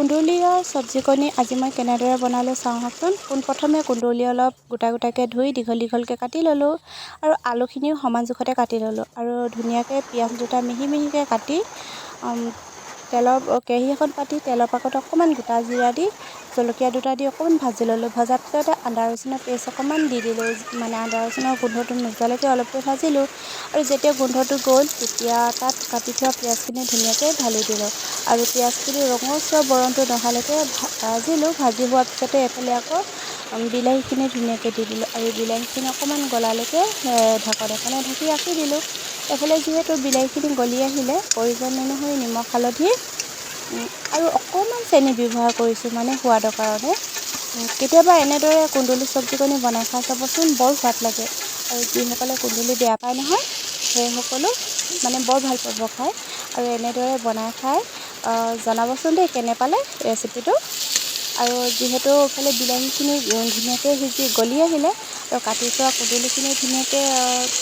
কুন্দুলিৰ চব্জিকণি আজি মই কেনেদৰে বনালোঁ চাওঁ আহকচোন। পোনপ্ৰথমে কুন্দুলি অলপ গোটা গোটাকৈ ধুই দীঘল দীঘলকৈ কাটি ল'লোঁ আৰু আলুখিনিও সমান জোখতে কাটি ল'লোঁ আৰু ধুনীয়াকৈ পিঁয়াজ দুটা মিহি মিহিকৈ কাটি কেৰাহী এখন পাতি তেলৰ পাকত অকণমান গোটা জিৰা দি জলকীয়া দুটা দি অকণমান ভাজি ল'লোঁ। ভজাৰ পিছতে আদা ৰচুনৰ পেষ্ট অকণমান দি দিলোঁ, মানে আদা ৰচুনৰ গোন্ধটো নোযোৱালৈকে অলপ দেৰি ভাজিলোঁ আৰু যেতিয়া গোন্ধটো গ'ল তেতিয়া তাত কাটি থোৱা পিঁয়াজখিনি ধুনীয়াকৈ ঢালি দিলোঁ আৰু পিঁয়াজখিনি ৰঙচুৱা বৰণটো নহালৈকে ভাজিলোঁ। ভাজি হোৱাৰ পিছতে এইফালে আকৌ বিলাহীখিনি ধুনীয়াকৈ দি দিলোঁ আৰু বিলাহীখিনি অকণমান গলালৈকে ঢাকন এখনে ঢাকি ৰাখি দিলোঁ। এইফালে যিহেতু বিলাহীখিনি গলি আহিলে প্ৰয়োজন অনুসৰি নিমখ হালধি আৰু অকণমান চেনি ব্যৱহাৰ কৰিছোঁ, মানে সোৱাদৰ কাৰণে। কেতিয়াবা এনেদৰে কুন্দুলি চব্জিকণি বনাই খাই চাবচোন, বৰ সোৱাদ লাগে আৰু যিসকলে কুন্দুলি বেয়া পায় নহয় সেইসকলো মানে বৰ ভাল পাব খাই আৰু এনেদৰে বনাই খাই জনাবচোন দেই কেনে পালে ৰেচিপিটো। আৰু যিহেতু এইফালে বিলাহীখিনি ধুনীয়াকৈ গলি আহিলে আৰু কাটি থোৱা কুন্দুলিখিনি ধুনীয়াকৈ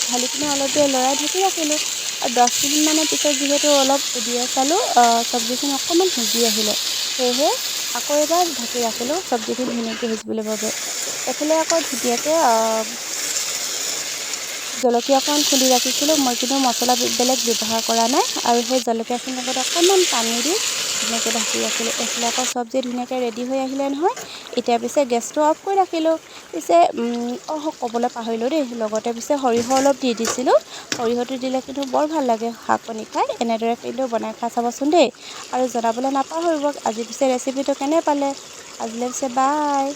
ঢালি পিনে অলপ দেৰি লৰাই ঢাকি ৰাখিলোঁ আৰু 10 মিনিটমানৰ পিছত যিহেতু অলপ উলিয়াই চালোঁ চব্জিখিনি অকণমান সিজি আহিলে, সেয়েহে আকৌ এবাৰ ঢাকি ৰাখিলোঁ চব্জিখিনি ধুনীয়াকৈ সিজিবলৈ বাবে। এইফালে আকৌ ধুনীয়াকৈ জলকীয়া অকণমান খুন্দি ৰাখিছিলোঁ, মই কিন্তু মছলা বেলেগ ব্যৱহাৰ কৰা নাই আৰু সেই জলকীয়াখিনিৰ লগত অকণমান পানী দি ধুনীয়াকৈ ঢাকি ৰাখিলোঁ। এইফালে আকৌ চব্জি ধুনীয়াকৈ ৰেডি হৈ আহিলে নহয়। এতিয়া পিছে গেছটো অফ কৰি ৰাখিলোঁ। পিছে ক'বলৈ পাহৰিলোঁ দেই, লগতে পিছে সৰিয়হ অলপ দি দিছিলোঁ। সৰিয়হটো দিলে কিন্তু বৰ ভাল লাগে শাককণি খাই। এনেদৰে কিন্তু বনাই খাই চাবচোন দেই আৰু জনাবলৈ নাপাহৰিব আজি পিছে ৰেচিপিটো কেনে পালে। আজিলৈ পিছে বাই।